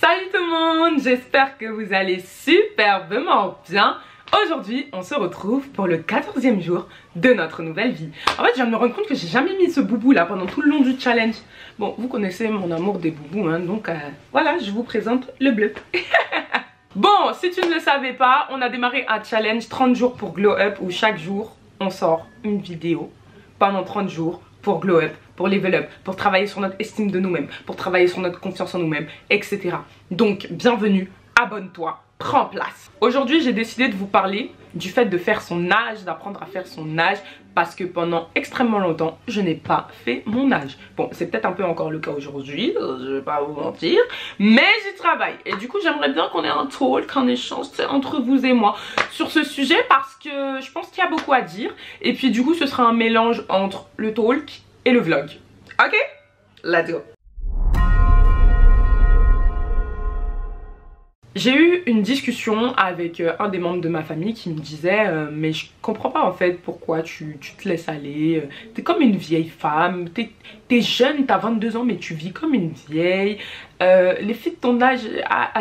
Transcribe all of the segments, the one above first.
Salut tout le monde, j'espère que vous allez superbement bien. Aujourd'hui, on se retrouve pour le 14e jour de notre nouvelle vie. En fait, je viens de me rendre compte que j'ai jamais mis ce boubou là pendant tout le long du challenge. Bon, vous connaissez mon amour des boubous, hein, donc voilà, je vous présente le bleu. Bon, si tu ne le savais pas, on a démarré un challenge 30 jours pour Glow Up où chaque jour, on sort une vidéo pendant 30 jours pour Glow Up, pour Level Up, pour travailler sur notre estime de nous-mêmes, pour travailler sur notre confiance en nous-mêmes, etc. Donc, bienvenue, abonne-toi, prends place. Aujourd'hui, j'ai décidé de vous parler du fait de faire son âge, d'apprendre à faire son âge, parce que pendant extrêmement longtemps, je n'ai pas fait mon âge. Bon, c'est peut-être un peu encore le cas aujourd'hui, je vais pas vous mentir, mais j'y travaille. Et du coup, j'aimerais bien qu'on ait un talk, un échange entre vous et moi sur ce sujet, parce que je pense qu'il y a beaucoup à dire. Et puis du coup, ce sera un mélange entre le talk et le vlog. Ok? Let's go! J'ai eu une discussion avec un des membres de ma famille qui me disait mais je comprends pas en fait pourquoi tu te laisses aller, t'es comme une vieille femme, t'es jeune, t'as 22 ans mais tu vis comme une vieille, les filles de ton âge à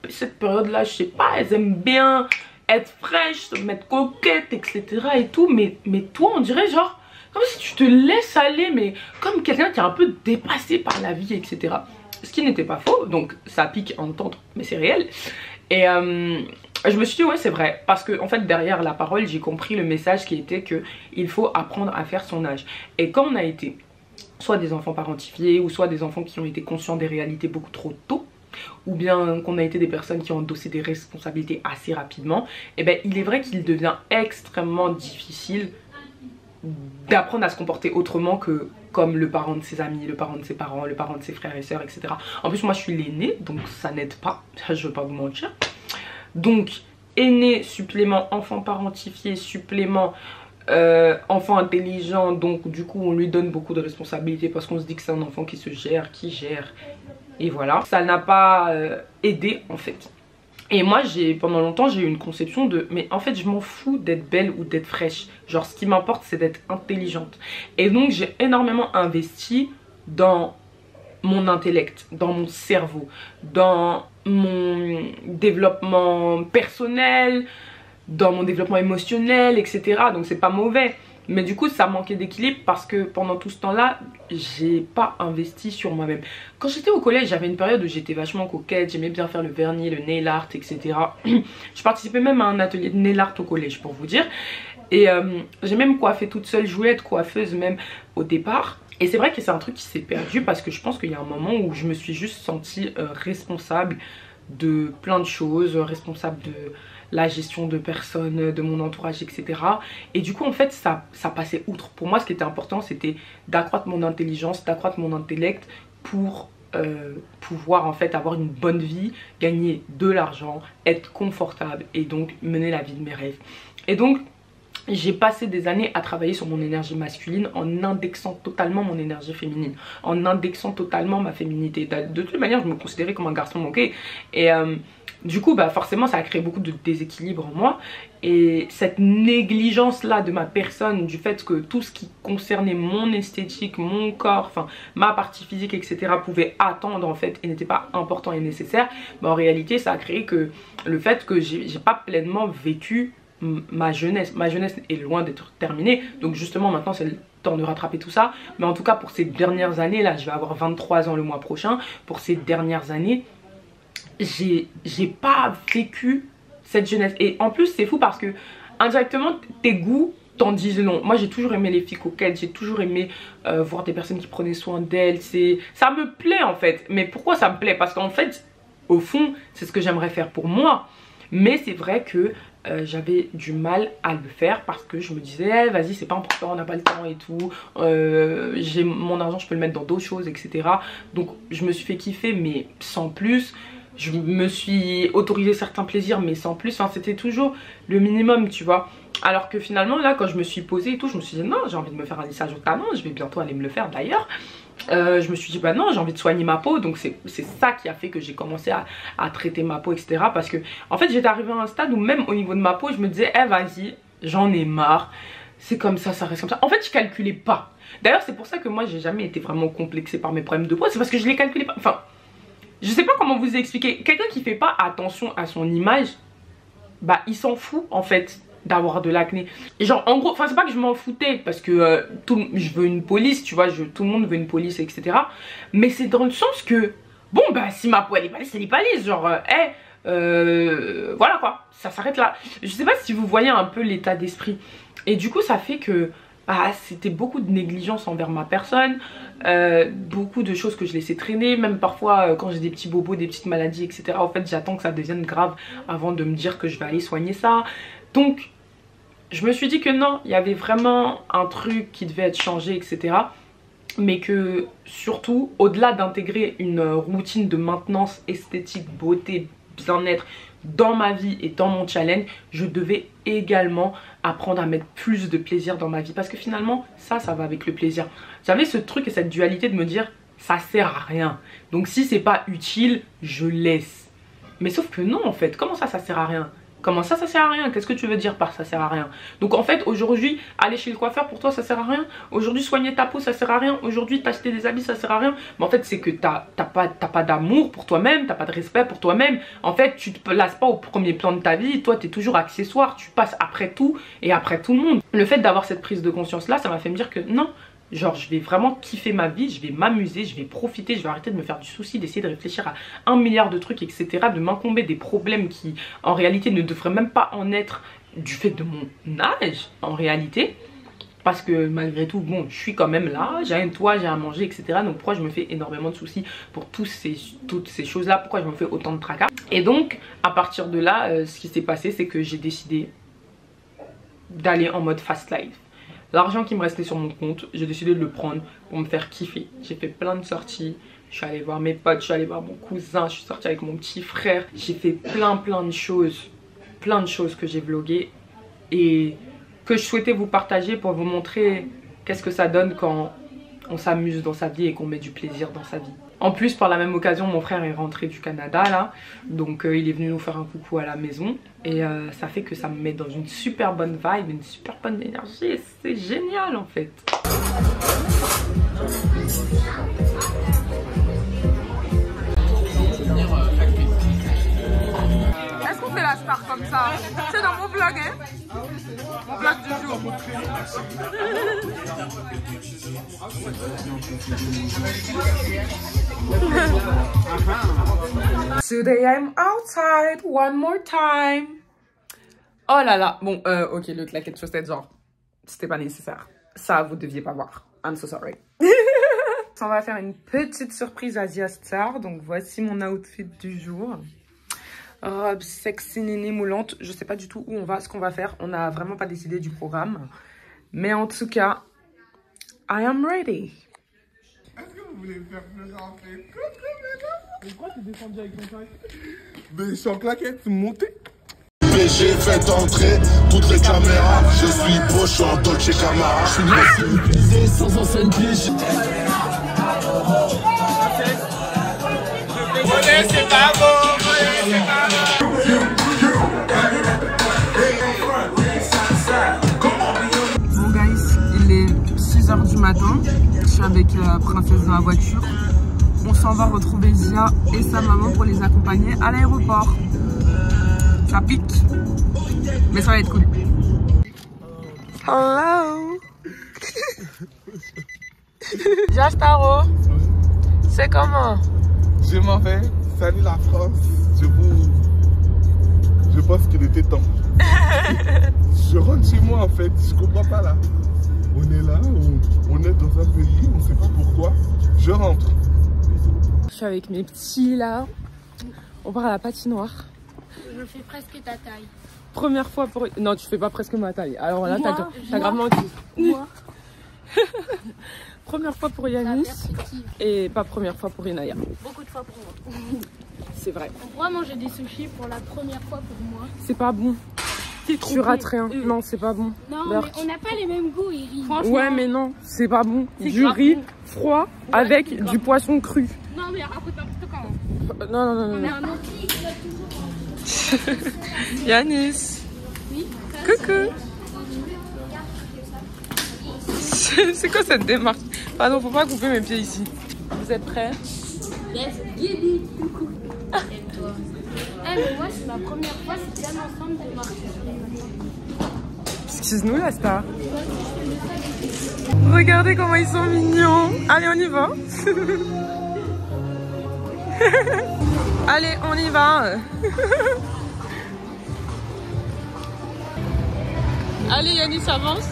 cette période là, je sais pas, elles aiment bien être fraîches, se mettre coquettes, etc. et tout, mais toi on dirait genre comme si tu te laisses aller, mais comme quelqu'un qui est un peu dépassé par la vie, etc. Ce qui n'était pas faux, donc ça pique à entendre, mais c'est réel. Et je me suis dit ouais c'est vrai, parce que en fait derrière la parole j'ai compris le message qui était que il faut apprendre à faire son âge. Et quand on a été soit des enfants parentifiés ou soit des enfants qui ont été conscients des réalités beaucoup trop tôt, ou bien qu'on a été des personnes qui ont endossé des responsabilités assez rapidement, et ben il est vrai qu'il devient extrêmement difficile d'apprendre à se comporter autrement que comme le parent de ses amis, le parent de ses parents, le parent de ses frères et sœurs, etc. En plus moi je suis l'aîné, donc ça n'aide pas, je vais pas vous mentir. Donc aîné, supplément enfant parentifié, supplément enfant intelligent, donc du coup on lui donne beaucoup de responsabilités parce qu'on se dit que c'est un enfant qui se gère, qui gère, et voilà. Ça n'a pas aidé en fait. Et moi pendant longtemps j'ai eu une conception de mais en fait je m'en fous d'être belle ou d'être fraîche, genre ce qui m'importe c'est d'être intelligente. Et donc j'ai énormément investi dans mon intellect, dans mon cerveau, dans mon développement personnel, dans mon développement émotionnel, etc. Donc c'est pas mauvais. Mais du coup ça manquait d'équilibre parce que pendant tout ce temps là j'ai pas investi sur moi-même. Quand j'étais au collège j'avais une période où j'étais vachement coquette, j'aimais bien faire le vernis, le nail art, etc. Je participais même à un atelier de nail art au collège pour vous dire. Et j'ai même coiffé toute seule, je voulais être coiffeuse même au départ. Et c'est vrai que c'est un truc qui s'est perdu parce que je pense qu'il y a un moment où je me suis juste sentie responsable de plein de choses, responsable de la gestion de personnes, de mon entourage, etc. Et du coup en fait ça passait outre. Pour moi ce qui était important c'était d'accroître mon intelligence, d'accroître mon intellect pour pouvoir en fait avoir une bonne vie, gagner de l'argent, être confortable et donc mener la vie de mes rêves. Et donc j'ai passé des années à travailler sur mon énergie masculine en indexant totalement mon énergie féminine, en indexant totalement ma féminité. De toute manière je me considérais comme un garçon manqué. Et du coup bah forcément ça a créé beaucoup de déséquilibre en moi. Et cette négligence là de ma personne, du fait que tout ce qui concernait mon esthétique, mon corps, enfin ma partie physique, etc. pouvait attendre en fait et n'était pas important et nécessaire, bah en réalité ça a créé que le fait que j'ai pas pleinement vécu ma jeunesse est loin d'être terminée, donc justement maintenant c'est le temps de rattraper tout ça. Mais en tout cas pour ces dernières années là, je vais avoir 23 ans le mois prochain, pour ces dernières années j'ai pas vécu cette jeunesse. Et en plus c'est fou parce que indirectement tes goûts t'en disent long. Moi j'ai toujours aimé les filles coquettes, j'ai toujours aimé voir des personnes qui prenaient soin d'elles, ça me plaît en fait. Mais pourquoi ça me plaît? Parce qu'en fait au fond c'est ce que j'aimerais faire pour moi. Mais c'est vrai que j'avais du mal à le faire parce que je me disais vas-y c'est pas important, on n'a pas le temps et tout, j'ai mon argent je peux le mettre dans d'autres choses, etc. Donc je me suis fait kiffer mais sans plus. Je me suis autorisé certains plaisirs mais sans plus, enfin c'était toujours le minimum tu vois. Alors que finalement là quand je me suis posée et tout, je me suis dit non j'ai envie de me faire un lissage au talon, je vais bientôt aller me le faire d'ailleurs. Je me suis dit bah non j'ai envie de soigner ma peau, donc c'est ça qui a fait que j'ai commencé à traiter ma peau, etc. Parce que en fait j'étais arrivée à un stade où même au niveau de ma peau je me disais eh vas-y j'en ai marre, c'est comme ça reste comme ça. En fait je calculais pas. D'ailleurs c'est pour ça que moi j'ai jamais été vraiment complexée par mes problèmes de peau, c'est parce que je les calculais pas. Enfin Je sais pas comment vous expliquer. Quelqu'un qui fait pas attention à son image, bah il s'en fout en fait d'avoir de l'acné. Et genre en gros, enfin c'est pas que je m'en foutais parce que je veux une police, tu vois, tout le monde veut une police, etc. Mais c'est dans le sens que, bon bah si ma peau elle est pas lisse, elle est pas lisse. Genre, voilà quoi, ça s'arrête là. Je sais pas si vous voyez un peu l'état d'esprit. Et du coup ça fait que bah, c'était beaucoup de négligence envers ma personne, beaucoup de choses que je laissais traîner, même parfois quand j'ai des petits bobos, des petites maladies, etc. En fait j'attends que ça devienne grave avant de me dire que je vais aller soigner ça. Donc je me suis dit que non, il y avait vraiment un truc qui devait être changé, etc. Mais que surtout, au-delà d'intégrer une routine de maintenance esthétique, beauté, bien-être dans ma vie et dans mon challenge, je devais également apprendre à mettre plus de plaisir dans ma vie. Parce que finalement, ça va avec le plaisir. J'avais ce truc et cette dualité de me dire, ça sert à rien. Donc si c'est pas utile, je laisse. Mais sauf que non en fait, comment ça sert à rien ? Comment ça sert à rien? Qu'est-ce que tu veux dire par ça sert à rien? Donc en fait aujourd'hui aller chez le coiffeur pour toi ça sert à rien. Aujourd'hui soigner ta peau ça sert à rien. Aujourd'hui t'acheter des habits ça sert à rien. Mais en fait c'est que t'as pas d'amour pour toi-même, t'as pas de respect pour toi-même. En fait tu te places pas au premier plan de ta vie. Toi t'es toujours accessoire, tu passes après tout et après tout le monde. Le fait d'avoir cette prise de conscience là, ça m'a fait me dire que non. Genre je vais vraiment kiffer ma vie, je vais m'amuser, je vais profiter, je vais arrêter de me faire du souci, d'essayer de réfléchir à 1 milliard de trucs, etc. De m'incomber des problèmes qui en réalité ne devraient même pas en être du fait de mon âge en réalité. Parce que malgré tout, bon, je suis quand même là, j'ai un toit, j'ai à manger, etc. Donc pourquoi je me fais énormément de soucis pour toutes ces choses-là, pourquoi je me fais autant de tracas. Et donc à partir de là, ce qui s'est passé c'est que j'ai décidé d'aller en mode fast life. L'argent qui me restait sur mon compte, j'ai décidé de le prendre pour me faire kiffer. J'ai fait plein de sorties. Je suis allée voir mes potes, je suis allée voir mon cousin, je suis sortie avec mon petit frère. J'ai fait plein de choses. Plein de choses que j'ai vloguées. Et que je souhaitais vous partager pour vous montrer qu'est-ce que ça donne quand on s'amuse dans sa vie et qu'on met du plaisir dans sa vie. En plus, par la même occasion, mon frère est rentré du Canada là. Donc il est venu nous faire un coucou à la maison. Et ça fait que ça me met dans une super bonne vibe, une super bonne énergie. Et c'est génial en fait. Est-ce qu'on fait la star comme ça? C'est dans mon vlog, hein? Mon vlog du jour. Today I'm outside one more time. Oh là là. Bon, ok, le claquette chaussette, genre, c'était pas nécessaire. Ça, vous deviez pas voir. I'm so sorry. On va faire une petite surprise à Zia Star. Donc, voici mon outfit du jour. Robe sexy néné moulante. Je sais pas du tout où on va, ce qu'on va faire. On n'a vraiment pas décidé du programme. Mais en tout cas, I am ready. Est-ce que vous voulez me faire pleurer en fait? Mais pourquoi tu es descendu avec ton sac? Mais je suis en claquette, montée. J'ai fait entrer toutes les caméras. Je suis beau, je suis en Dolce Camara. Je suis bien civilisé, sans ancienne biche. C'est pas bon, c'est pas bon. Bon guys, il est 6 h du matin. Je suis avec la princesse dans la voiture. On s'en va retrouver Zia et sa maman pour les accompagner à l'aéroport. Ça pique, mais ça va être cool. Hello. Zia Staro, c'est comment? Je m'en vais. Salut la France. Je pense qu'il était temps. Je rentre chez moi en fait. Je comprends pas là. On est là, on est dans un pays, on sait pas pourquoi. Je rentre. Je suis avec mes petits là. On part à la patinoire. Je fais presque ta taille. Première fois pour... Non, tu fais pas presque ma taille. Alors là, t'as gravement menti. Moi. Première fois pour Yanis et pas première fois pour Inaya. Beaucoup de fois pour moi. C'est vrai. On pourra manger des sushis pour la première fois pour moi. C'est pas bon. Tu rates rien. Non, c'est pas bon. Non, mais on n'a pas les mêmes goûts, Iri. Ouais, mais non, c'est pas bon. Du riz froid avec du poisson cru. Non, mais raconte n'importe quoi. Non. On est un anti. Yanis. Oui. Coucou. C'est quoi cette démarche? Pardon, faut pas couper mes pieds ici. Vous êtes prêts? Let's get it. Coucou. Et toi? Eh, mais moi, c'est ma première fois, c'est bien ensemble de marcher sur les matins. Excuse-nous la star. Regardez comment ils sont mignons. Allez, on y va. Allez, on y va. Allez, Yanis, avance.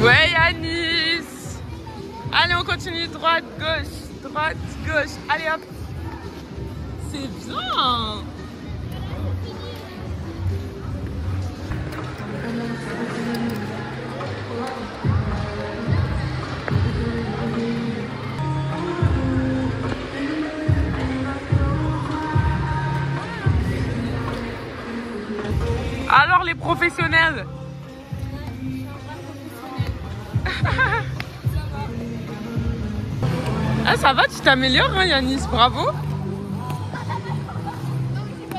Ouais, Yanis. Allez, on continue. Droite, gauche. Droite, gauche. Allez, hop. C'est bien. Alors les professionnels. Ah, ça va, tu t'améliores hein, Yanis, bravo.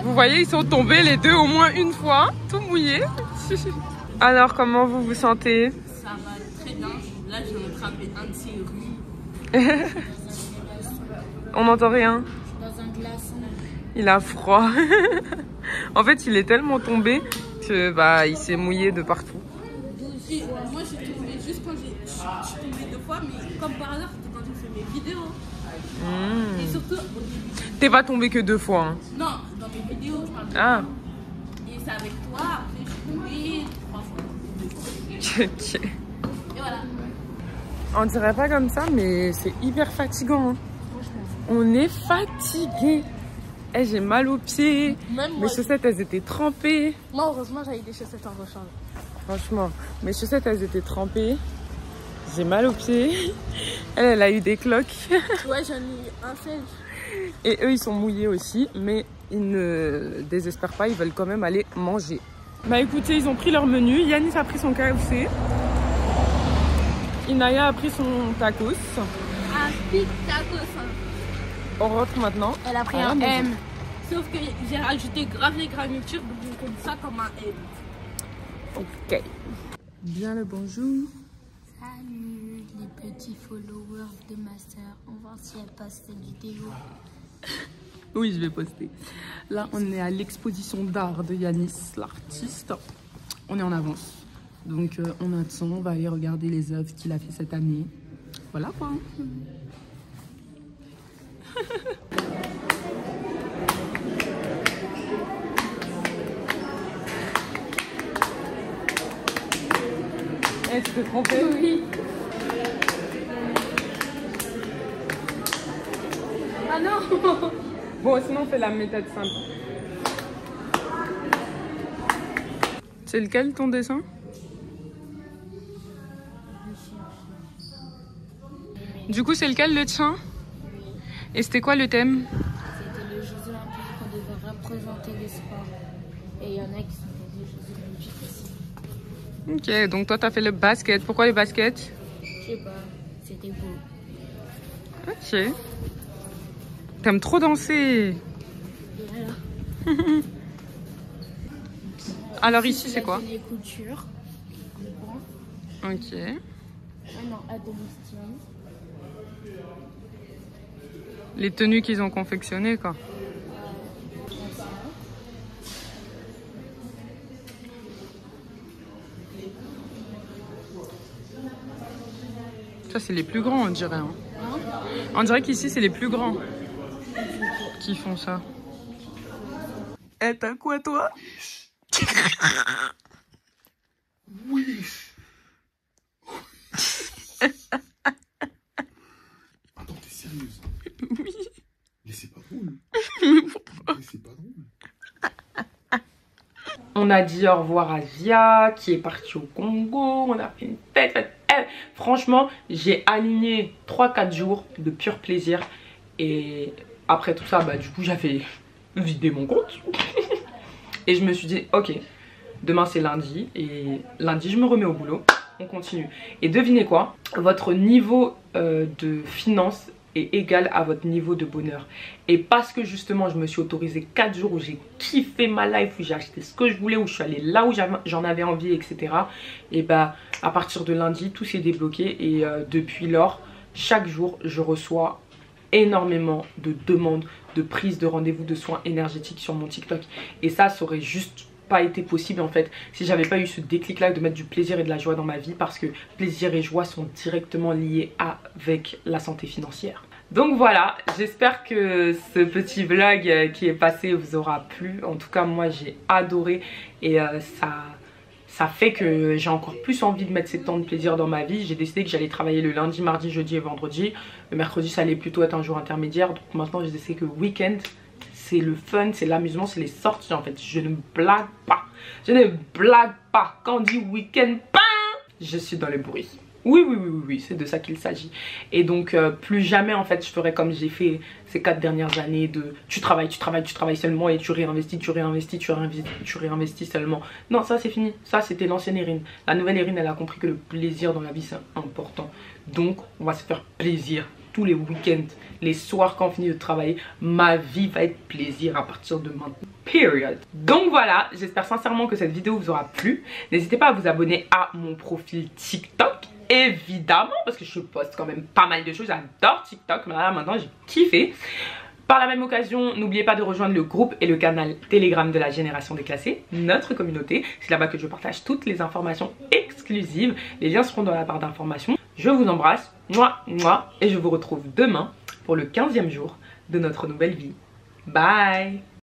Vous voyez, ils sont tombés les deux au moins une fois, tout mouillés. Alors comment vous vous sentez? Ça va très bien. Là, j'ai attrapé un de ces rhumes. On n'entend rien. Dans un glaçon. Il a froid. En fait, il est tellement tombé que bah il s'est mouillé de partout. Et moi, j'ai tombé juste quand je suis tombée 2 fois, mais comme par hasard, c'était quand j'ai fait mes vidéos. Et surtout, au début. T'es pas tombé que 2 fois. Hein. Non, dans mes vidéos, je parle de Ah. Et c'est avec toi, après, je suis tombée 3 fois. Ok. Et voilà. On dirait pas comme ça, mais c'est hyper fatigant. Hein. On est fatigué. Eh, j'ai mal aux pieds. Même moi, Mes chaussettes, elles étaient trempées. moi, heureusement, j'avais des chaussettes en rechange. Franchement, mes chaussettes, elles étaient trempées. J'ai mal aux pieds. Elle a eu des cloques. Ouais, j'en ai eu un seul. Et eux, ils sont mouillés aussi, mais ils ne désespèrent pas, ils veulent quand même aller manger. Bah écoutez, ils ont pris leur menu. Yanis a pris son KFC. Inaya a pris son tacos. Un big tacos. On rentre maintenant. Elle a pris à la un maison. M. Sauf que j'ai rajouté grave les granitures, donc je compte ça comme un M. Ok. Bien le bonjour. Salut les petits followers de ma soeur. On va voir si elle passe cette vidéo. Oui, je vais poster. Là, on est à l'exposition d'art de Yanis, l'artiste. On est en avance. Donc, on attend. On va aller regarder les œuvres qu'il a fait cette année. Voilà quoi. Eh, tu t'es trompé? Oui. Ah non. Bon, sinon on fait la méthode simple. C'est lequel ton dessin? Du coup, c'est lequel le tien? Et c'était quoi le thème? C'était les Jeux Olympiques qu'on devait représenter les sports. Et il y en a qui sont des Jeux Olympiques aussi. Ok, donc toi t'as fait le basket. Pourquoi le basket? Je sais pas, c'était beau. Ok. T'aimes trop danser. Voilà. Alors ici c'est quoi? Les coutures. Ok. Ah non, Adonistion. Les tenues qu'ils ont confectionnées quoi. Ça c'est les plus grands on dirait. Hein. On dirait qu'ici c'est les plus grands qui font ça. Eh t'as quoi toi? Oui. Attends, t'es sérieuse? Oui. Mais c'est pas drôle. Mais pourquoi? Mais c'est pas drôle. On a dit au revoir à Zia qui est partie au Congo. On a fait une fête. Franchement, j'ai aligné 3-4 jours de pur plaisir. Et après tout ça, bah, du coup, j'avais vidé mon compte. Et je me suis dit, ok, demain c'est lundi. Et lundi, je me remets au boulot. On continue. Et devinez quoi? Votre niveau de finance est égal à votre niveau de bonheur. Et parce que justement je me suis autorisé 4 jours où j'ai kiffé ma life, où j'ai acheté ce que je voulais, où je suis allée là où j'en avais envie, etc. Et bah à partir de lundi tout s'est débloqué et depuis lors chaque jour je reçois énormément de demandes de prise de rendez-vous de soins énergétiques sur mon TikTok. Et ça aurait juste pas été possible en fait si j'avais pas eu ce déclic là de mettre du plaisir et de la joie dans ma vie, parce que plaisir et joie sont directement liés avec la santé financière. Donc voilà, j'espère que ce petit vlog qui est passé vous aura plu. En tout cas moi j'ai adoré et ça fait que j'ai encore plus envie de mettre ces temps de plaisir dans ma vie. J'ai décidé que j'allais travailler le lundi, mardi, jeudi et vendredi. Le mercredi ça allait plutôt être un jour intermédiaire. Donc maintenant j'ai décidé que le week-end c'est le fun, c'est l'amusement, c'est les sorties en fait. Je ne blague pas. Je ne blague pas. Quand on dit week-end, je suis dans le bruit. Oui, c'est de ça qu'il s'agit. Et donc plus jamais en fait je ferai comme j'ai fait ces 4 dernières années de tu travailles seulement et tu réinvestis seulement. Non, ça c'est fini. Ça c'était l'ancienne Erin. La nouvelle Erin, elle a compris que le plaisir dans la vie c'est important. Donc on va se faire plaisir tous les week-ends, les soirs quand on finit de travailler. Ma vie va être plaisir à partir de maintenant. Period. Donc voilà, j'espère sincèrement que cette vidéo vous aura plu. N'hésitez pas à vous abonner à mon profil TikTok. Évidemment, parce que je poste quand même pas mal de choses. J'adore TikTok, mais là maintenant j'ai kiffé. Par la même occasion, n'oubliez pas de rejoindre le groupe et le canal Telegram de la Génération Déclassée, notre communauté. C'est là-bas que je partage toutes les informations exclusives. Les liens seront dans la barre d'informations. Je vous embrasse, et je vous retrouve demain pour le 15e jour de notre nouvelle vie. Bye!